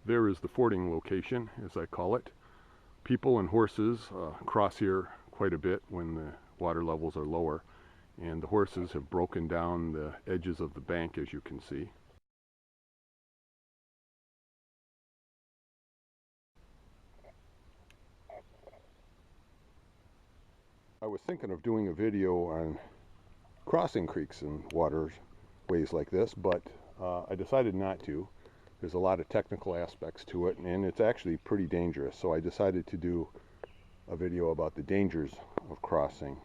There is the fording location, as I call it. People and horses cross here quite a bit when the water levels are lower, and the horses have broken down the edges of the bank, as you can see. I was thinking of doing a video on crossing creeks and waterways like this, but I decided not to. There's a lot of technical aspects to it, and it's actually pretty dangerous, so I decided to do a video about the dangers of crossing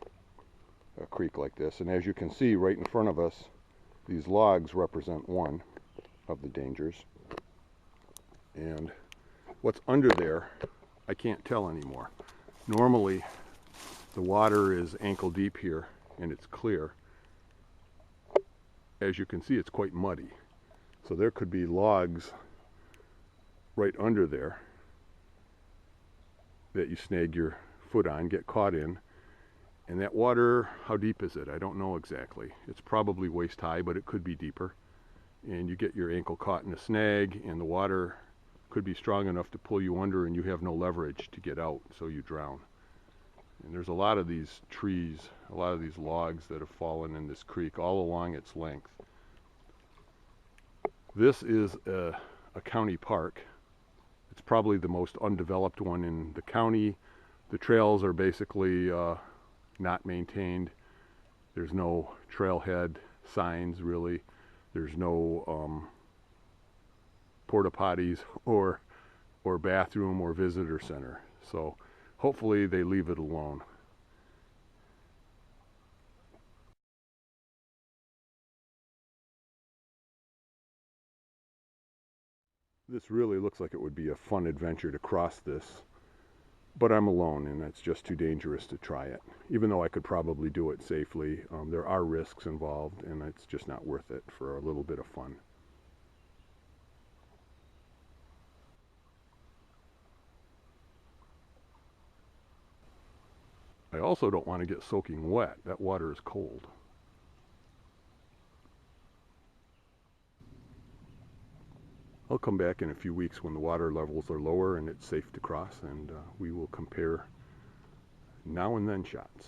a creek like this. And as you can see right in front of us, these logs represent one of the dangers, and what's under there I can't tell anymore. Normally the water is ankle deep here and it's clear. As you can see, it's quite muddy, so there could be logs right under there that you snag your foot on, get caught in. And that water, how deep is it? I don't know exactly. It's probably waist high, but it could be deeper. And you get your ankle caught in a snag, and the water could be strong enough to pull you under, and you have no leverage to get out, so you drown. And there's a lot of these trees, a lot of these logs that have fallen in this creek all along its length. This is a county park. It's probably the most undeveloped one in the county. The trails are basically not maintained. There's no trailhead signs really. There's no porta potties or bathroom or visitor center. So hopefully they leave it alone. This really looks like it would be a fun adventure to cross this, but I'm alone and it's just too dangerous to try it. Even though I could probably do it safely, there are risks involved, and it's just not worth it for a little bit of fun. I also don't want to get soaking wet. That water is cold. I'll come back in a few weeks when the water levels are lower and it's safe to cross, and we will compare now and then shots,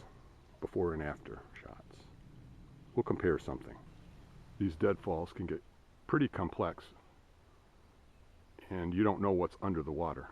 before and after shots. We'll compare something. These deadfalls can get pretty complex, and you don't know what's under the water.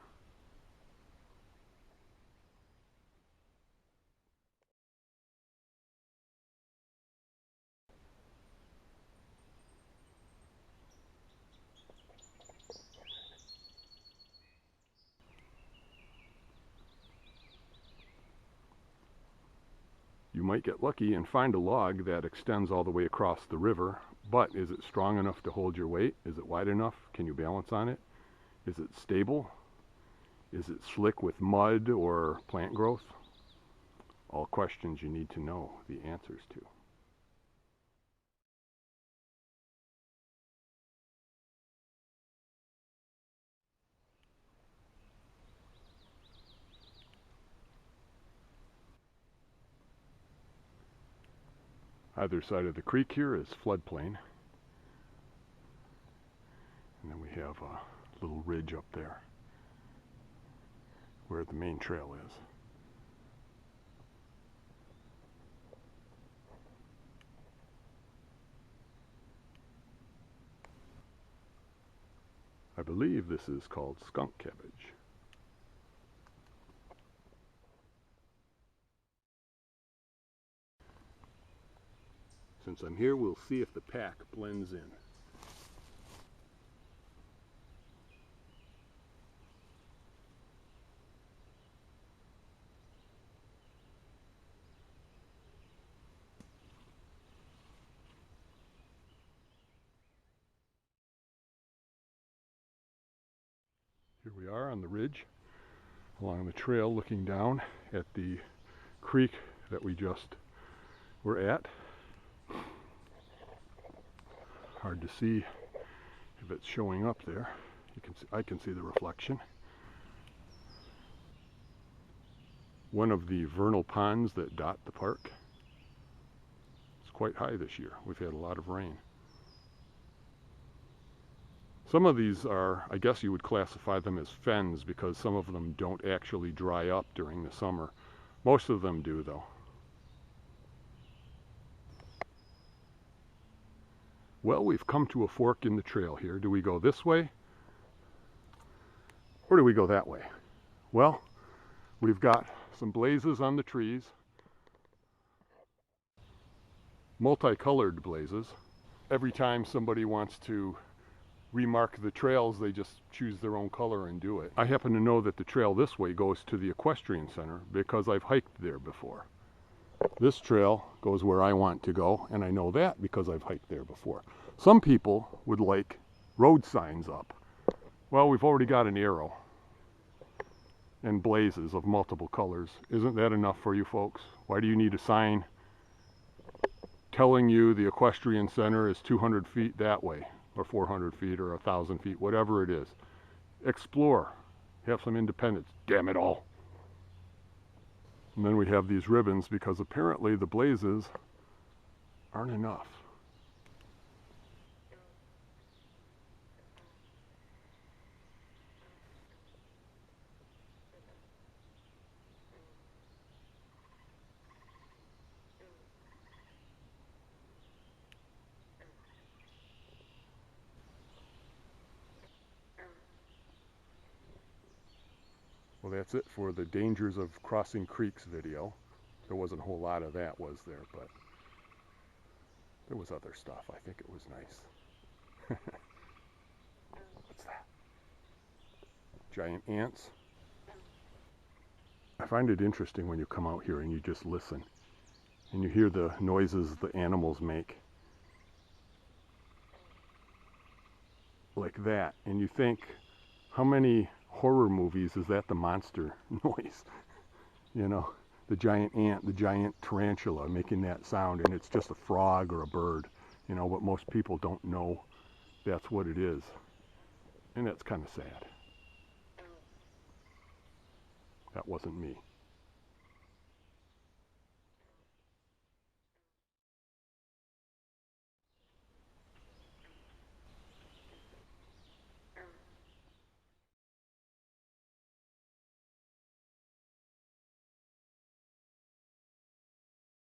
You might get lucky and find a log that extends all the way across the river, but is it strong enough to hold your weight? Is it wide enough? Can you balance on it? Is it stable? Is it slick with mud or plant growth? All questions you need to know the answers to. Either side of the creek here is floodplain. And then we have a little ridge up there where the main trail is. I believe this is called skunk cabbage. Since I'm here, we'll see if the pack blends in. Here we are on the ridge along the trail, looking down at the creek that we just were at. Hard to see if it's showing up there. You can see, I can see the reflection. One of the vernal ponds that dot the park. It's quite high this year. We've had a lot of rain. Some of these are, I guess you would classify them as fens because some of them don't actually dry up during the summer. Most of them do though. Well, we've come to a fork in the trail here. Do we go this way? Or do we go that way? Well, we've got some blazes on the trees. Multicolored blazes. Every time somebody wants to remark the trails, they just choose their own color and do it. I happen to know that the trail this way goes to the equestrian center because I've hiked there before. This trail goes where I want to go, and I know that because I've hiked there before. Some people would like road signs up. Well, we've already got an arrow and blazes of multiple colors. Isn't that enough for you folks? Why do you need a sign telling you the equestrian center is 200 feet that way, or 400 feet, or 1,000 feet, whatever it is? Explore. Have some independence. Damn it all. And then we have these ribbons because apparently the blazes aren't enough. Well, that's it for the Dangers of Crossing Creeks video. There wasn't a whole lot of that, was there? But there was other stuff. I think it was nice. What's that? Giant ants. I find it interesting when you come out here and you just listen and you hear the noises the animals make. Like that. And you think, how many horror movies is that the monster noise? You know, the giant ant, the giant tarantula making that sound, and it's just a frog or a bird, you know, but most people don't know that's what it is. And that's kind of sad. That wasn't me.